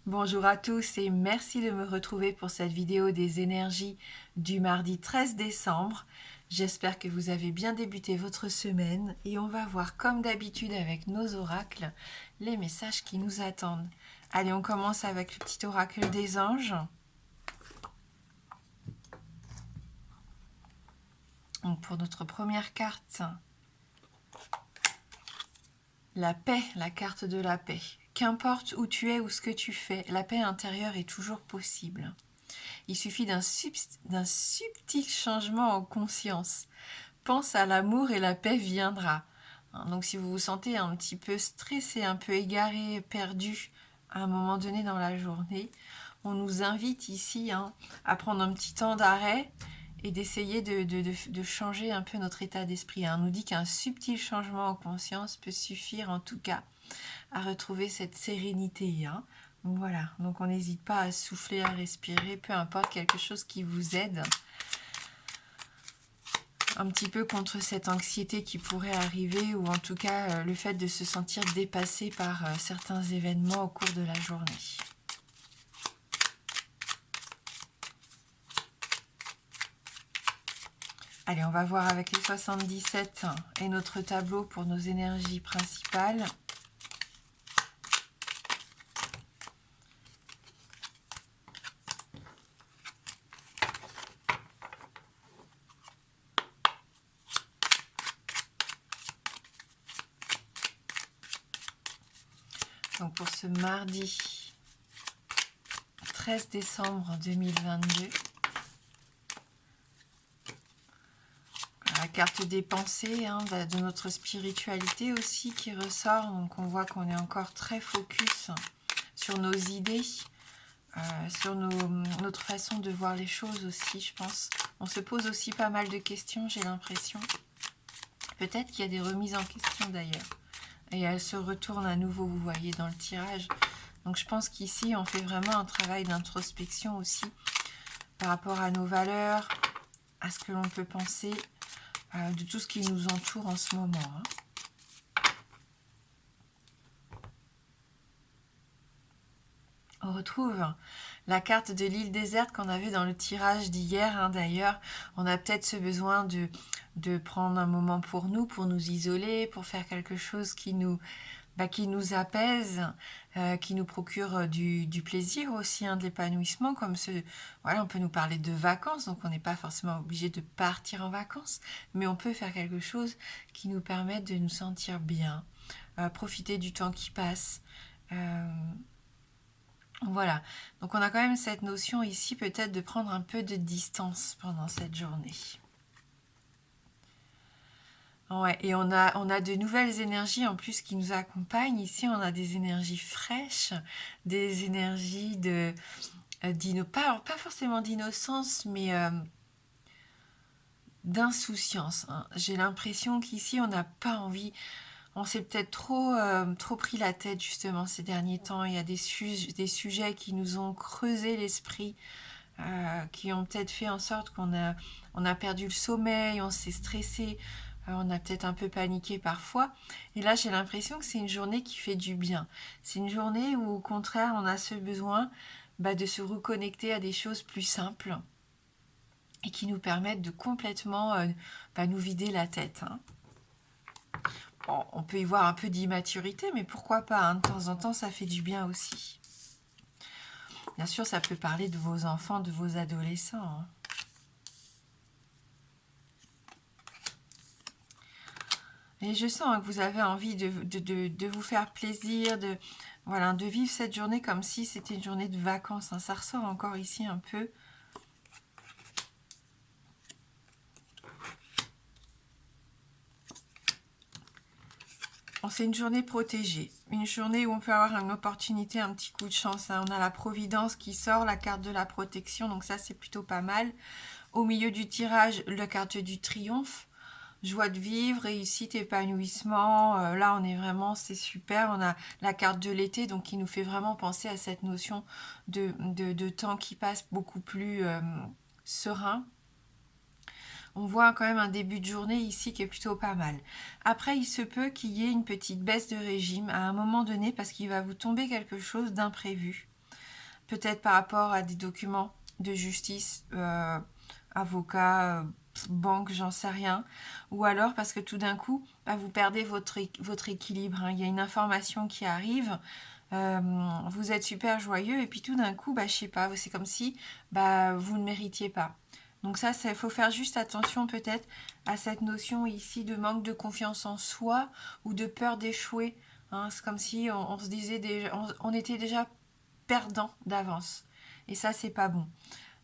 Bonjour à tous et merci de me retrouver pour cette vidéo des énergies du mardi 13 décembre. J'espère que vous avez bien débuté votre semaine et on va voir comme d'habitude avec nos oracles les messages qui nous attendent. Allez, on commence avec le petit oracle des anges. Donc pour notre première carte, la paix, la carte de la paix. Qu'importe où tu es ou ce que tu fais, la paix intérieure est toujours possible. Il suffit d'un subtil changement en conscience. Pense à l'amour et la paix viendra. Donc si vous vous sentez un petit peu stressé, un peu égaré, perdu à un moment donné dans la journée, on nous invite ici à prendre un petit temps d'arrêt et d'essayer de changer un peu notre état d'esprit. On nous dit qu'un subtil changement en conscience peut suffire en tout cas à retrouver cette sérénité. Donc voilà, donc on n'hésite pas à souffler, à respirer, peu importe, quelque chose qui vous aide un petit peu contre cette anxiété qui pourrait arriver, ou en tout cas le fait de se sentir dépassé par certains événements au cours de la journée. Allez, on va voir avec les 77 et notre tableau pour nos énergies principales. Donc pour ce mardi 13 décembre 2022, la carte des pensées, de notre spiritualité aussi qui ressort. Donc on voit qu'on est encore très focus sur nos idées, sur notre façon de voir les choses aussi, je pense. On se pose aussi pas mal de questions, j'ai l'impression. Peut-être qu'il y a des remises en question d'ailleurs. Et elles se retournent à nouveau, vous voyez, dans le tirage. Donc je pense qu'ici, on fait vraiment un travail d'introspection aussi par rapport à nos valeurs, à ce que l'on peut penser, de tout ce qui nous entoure en ce moment. On retrouve la carte de l'île déserte qu'on avait dans le tirage d'hier. D'ailleurs, on a peut-être ce besoin de prendre un moment pour nous isoler, pour faire quelque chose qui nous apaise, qui nous procure du plaisir aussi, de l'épanouissement, comme voilà, on peut nous parler de vacances, donc on n'est pas forcément obligé de partir en vacances, mais on peut faire quelque chose qui nous permette de nous sentir bien, profiter du temps qui passe. Voilà, donc on a quand même cette notion ici peut-être de prendre un peu de distance pendant cette journée. Ouais, et on a de nouvelles énergies en plus qui nous accompagnent. Ici, on a des énergies fraîches, des énergies pas forcément d'innocence, mais d'insouciance. J'ai l'impression qu'ici, on n'a pas envie, on s'est peut-être trop pris la tête justement ces derniers temps. Il y a des sujets qui nous ont creusé l'esprit, qui ont peut-être fait en sorte on a perdu le sommeil, on s'est stressé, on a peut-être un peu paniqué parfois. Et là, j'ai l'impression que c'est une journée qui fait du bien. C'est une journée où, au contraire, on a ce besoin de se reconnecter à des choses plus simples et qui nous permettent de complètement nous vider la tête. Bon, on peut y voir un peu d'immaturité, mais pourquoi pas, de temps en temps, ça fait du bien aussi. Bien sûr, ça peut parler de vos enfants, de vos adolescents. Et je sens que vous avez envie de vous faire plaisir, de vivre cette journée comme si c'était une journée de vacances. Ça ressort encore ici un peu. Bon, c'est une journée protégée, une journée où on peut avoir une opportunité, un petit coup de chance. On a la Providence qui sort, la carte de la protection, donc ça c'est plutôt pas mal. Au milieu du tirage, la carte du triomphe. Joie de vivre, réussite, épanouissement. Là, on est vraiment, c'est super. On a la carte de l'été, donc qui nous fait vraiment penser à cette notion de temps qui passe beaucoup plus serein. On voit quand même un début de journée ici qui est plutôt pas mal. Après, il se peut qu'il y ait une petite baisse de régime à un moment donné parce qu'il va vous tomber quelque chose d'imprévu. peut-être par rapport à des documents de justice, avocat, banque, j'en sais rien, ou alors parce que tout d'un coup, bah, vous perdez votre équilibre, hein. Il y a une information qui arrive, vous êtes super joyeux, et puis tout d'un coup, bah, je sais pas, c'est comme si bah, vous ne méritiez pas. Donc ça, il faut faire juste attention peut-être à cette notion ici de manque de confiance en soi ou de peur d'échouer, hein. C'est comme si on se disait déjà, on était déjà perdant d'avance. Et ça, c'est pas bon.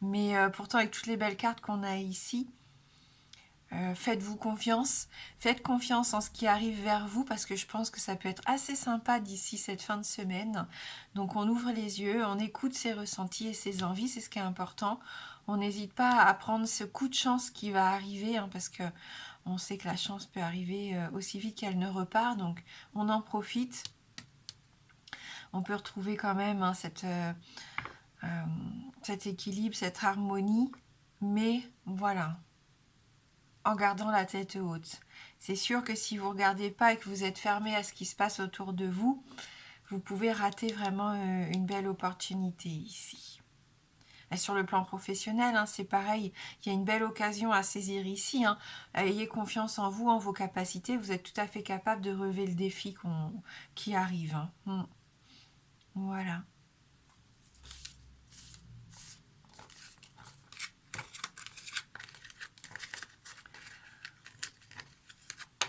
Mais pourtant, avec toutes les belles cartes qu'on a ici, faites-vous confiance. Faites confiance en ce qui arrive vers vous parce que je pense que ça peut être assez sympa d'ici cette fin de semaine. Donc on ouvre les yeux, on écoute ses ressentis et ses envies, c'est ce qui est important. On n'hésite pas à prendre ce coup de chance qui va arriver, hein, parce que on sait que la chance peut arriver aussi vite qu'elle ne repart. Donc on en profite. On peut retrouver quand même, hein, cet équilibre, cette harmonie. Mais voilà, en gardant la tête haute. C'est sûr que si vous ne regardez pas et que vous êtes fermé à ce qui se passe autour de vous, vous pouvez rater vraiment une belle opportunité ici. Et sur le plan professionnel, hein, c'est pareil, il y a une belle occasion à saisir ici, hein. Ayez confiance en vous, en vos capacités, vous êtes tout à fait capable de relever le défi qui arrive, hein. Voilà.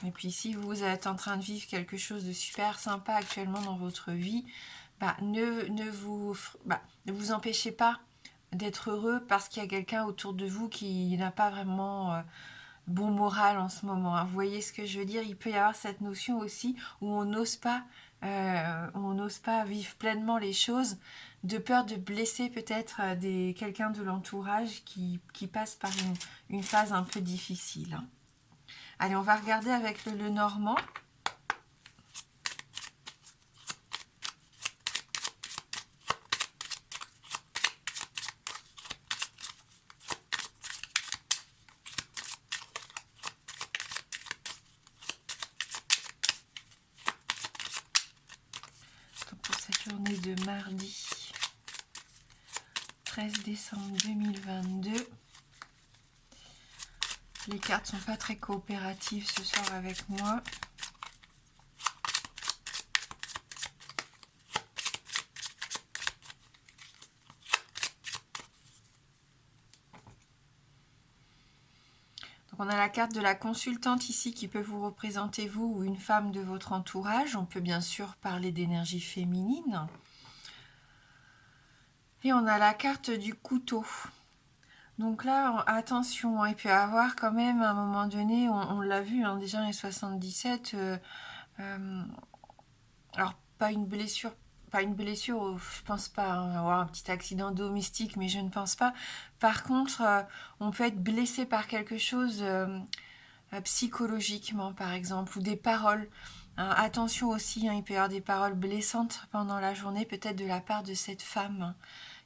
Et puis si vous êtes en train de vivre quelque chose de super sympa actuellement dans votre vie, bah, ne vous empêchez pas d'être heureux parce qu'il y a quelqu'un autour de vous qui n'a pas vraiment bon moral en ce moment, hein. Vous voyez ce que je veux dire? Il peut y avoir cette notion aussi où on n'ose pas vivre pleinement les choses, de peur de blesser peut-être quelqu'un de l'entourage qui passe par une phase un peu difficile, hein. Allez, on va regarder avec le Normand. Donc pour cette journée de mardi 13 décembre 2022. Les cartes sont pas très coopératives ce soir avec moi. Donc on a la carte de la consultante ici qui peut vous représenter vous ou une femme de votre entourage. On peut bien sûr parler d'énergie féminine. Et on a la carte du couteau. Donc là, attention, hein, il peut y avoir quand même à un moment donné, on l'a vu, hein, déjà en 77, alors pas une blessure, je pense pas, hein, avoir un petit accident domestique, mais je ne pense pas. Par contre, on peut être blessé par quelque chose psychologiquement, par exemple, ou des paroles. Hein, attention aussi, hein, il peut y avoir des paroles blessantes pendant la journée, peut-être de la part de cette femme, hein,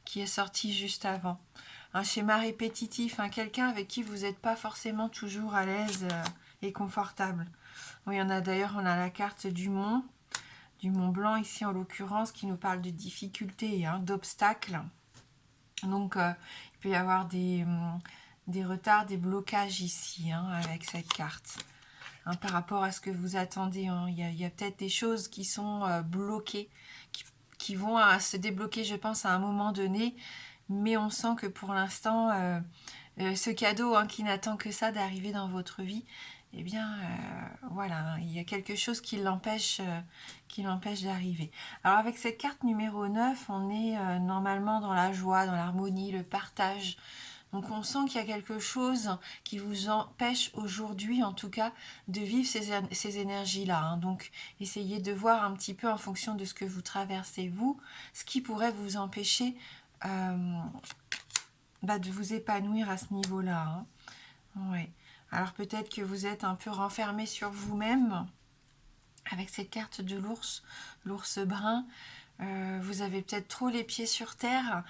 qui est sortie juste avant. Un schéma répétitif, hein, quelqu'un avec qui vous n'êtes pas forcément toujours à l'aise et confortable. Oui, on a la carte du Mont Blanc ici en l'occurrence, qui nous parle de difficultés, hein, d'obstacles. Donc il peut y avoir des retards, des blocages ici, hein, avec cette carte. Hein, par rapport à ce que vous attendez, hein, il y a peut-être des choses qui sont bloquées, qui vont se débloquer, je pense, à un moment donné. Mais on sent que pour l'instant, ce cadeau, hein, qui n'attend que ça d'arriver dans votre vie, eh bien, voilà, hein, il y a quelque chose qui l'empêche d'arriver. Alors avec cette carte numéro 9, on est normalement dans la joie, dans l'harmonie, le partage. Donc on sent qu'il y a quelque chose qui vous empêche aujourd'hui, en tout cas, de vivre ces énergies-là, hein. Donc essayez de voir un petit peu en fonction de ce que vous traversez, vous, ce qui pourrait vous empêcher de vous épanouir à ce niveau-là, hein. Ouais. Alors peut-être que vous êtes un peu renfermé sur vous-même avec cette carte de l'ours brun. Vous avez peut-être trop les pieds sur terre.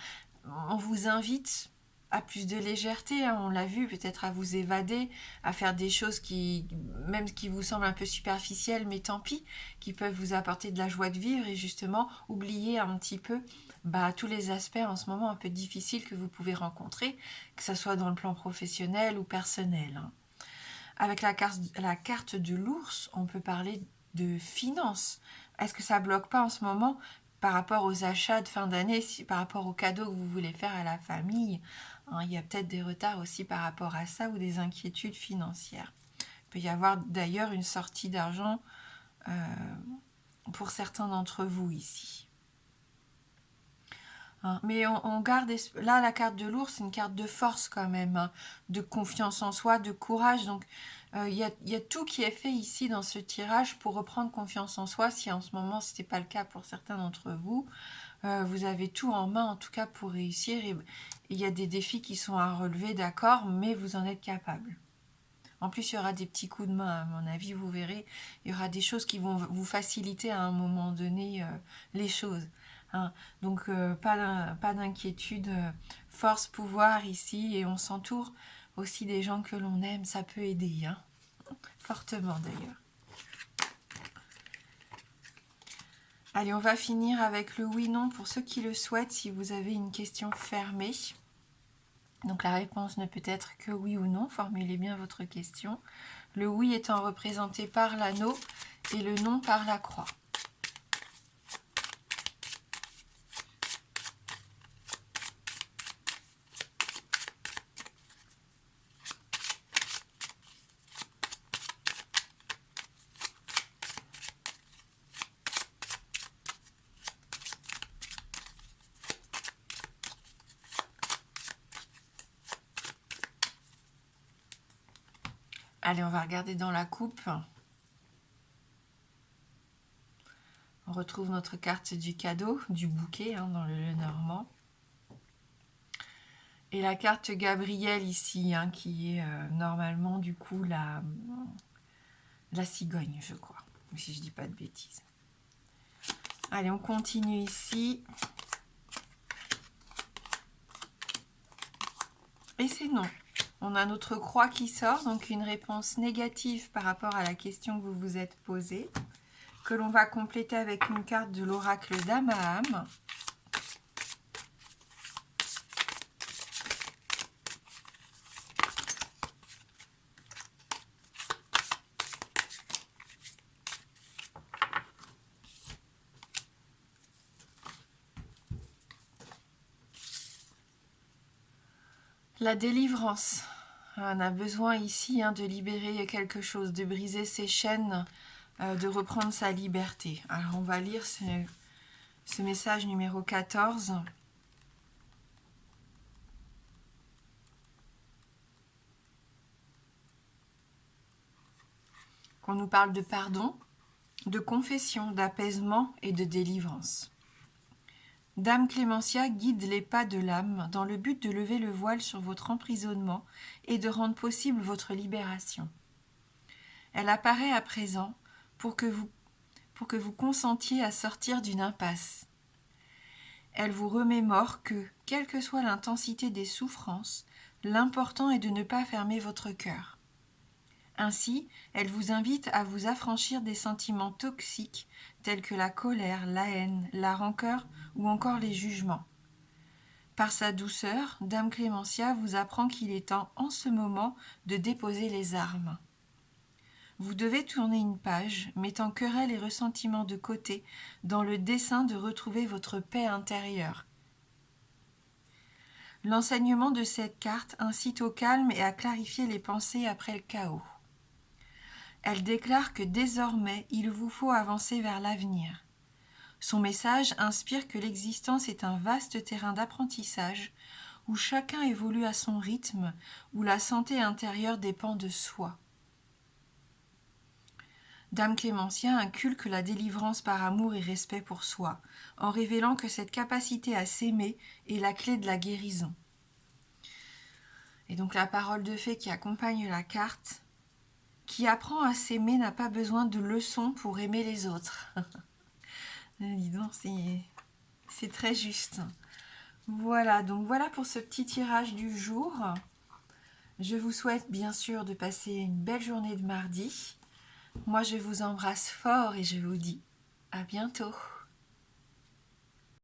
On vous invite à plus de légèreté, hein, on l'a vu, peut-être à vous évader, à faire des choses même qui vous semblent un peu superficielles, mais tant pis, qui peuvent vous apporter de la joie de vivre et justement oublier un petit peu tous les aspects en ce moment un peu difficiles que vous pouvez rencontrer, que ce soit dans le plan professionnel ou personnel. Avec la carte de l'ours, on peut parler de finances. Est-ce que ça bloque pas en ce moment par rapport aux achats de fin d'année, par rapport aux cadeaux que vous voulez faire à la famille, hein, il y a peut-être des retards aussi par rapport à ça ou des inquiétudes financières. Il peut y avoir d'ailleurs une sortie d'argent pour certains d'entre vous ici. Hein, mais on garde... Là, la carte de l'ours, c'est une carte de force quand même, hein, de confiance en soi, de courage. Donc, il y a tout qui est fait ici dans ce tirage pour reprendre confiance en soi. Si en ce moment, ce n'était pas le cas pour certains d'entre vous, vous avez tout en main, en tout cas, pour réussir. Et il y a des défis qui sont à relever, d'accord, mais vous en êtes capable. En plus, il y aura des petits coups de main, à mon avis, vous verrez. Il y aura des choses qui vont vous faciliter à un moment donné les choses. Hein. Donc, pas d'inquiétude. Force, pouvoir ici. Et on s'entoure aussi des gens que l'on aime. Ça peut aider, hein. Fortement d'ailleurs. Allez, on va finir avec le oui-non pour ceux qui le souhaitent, si vous avez une question fermée. Donc la réponse ne peut être que oui ou non, formulez bien votre question. Le oui étant représenté par l'anneau et le non par la croix. Allez, on va regarder dans la coupe. On retrouve notre carte du cadeau, du bouquet, hein, dans le normand. Et la carte Gabriel ici, hein, qui est normalement du coup la cigogne, je crois, si je dis pas de bêtises. Allez, on continue ici. Et c'est non. On a notre croix qui sort, donc une réponse négative par rapport à la question que vous vous êtes posée, que l'on va compléter avec une carte de l'oracle d'Amaham. La délivrance. On a besoin ici de libérer quelque chose, de briser ses chaînes, de reprendre sa liberté. Alors on va lire ce message numéro 14. Qu'on nous parle de pardon, de confession, d'apaisement et de délivrance. Dame Clémentia guide les pas de l'âme dans le but de lever le voile sur votre emprisonnement et de rendre possible votre libération. Elle apparaît à présent pour que vous consentiez à sortir d'une impasse. Elle vous remémore que, quelle que soit l'intensité des souffrances, l'important est de ne pas fermer votre cœur. Ainsi, elle vous invite à vous affranchir des sentiments toxiques tels que la colère, la haine, la rancœur ou encore les jugements. Par sa douceur, Dame Clémentia vous apprend qu'il est temps en ce moment de déposer les armes. Vous devez tourner une page, mettant querelle et ressentiment de côté, dans le dessein de retrouver votre paix intérieure. L'enseignement de cette carte incite au calme et à clarifier les pensées après le chaos. Elle déclare que désormais, il vous faut avancer vers l'avenir. Son message inspire que l'existence est un vaste terrain d'apprentissage où chacun évolue à son rythme, où la santé intérieure dépend de soi. Dame Clémentia inculque la délivrance par amour et respect pour soi, en révélant que cette capacité à s'aimer est la clé de la guérison. Et donc la parole de fée qui accompagne la carte: qui apprend à s'aimer n'a pas besoin de leçons pour aimer les autres. Dis donc, c'est très juste. Voilà, donc voilà pour ce petit tirage du jour. Je vous souhaite bien sûr de passer une belle journée de mardi. Moi, je vous embrasse fort et je vous dis à bientôt.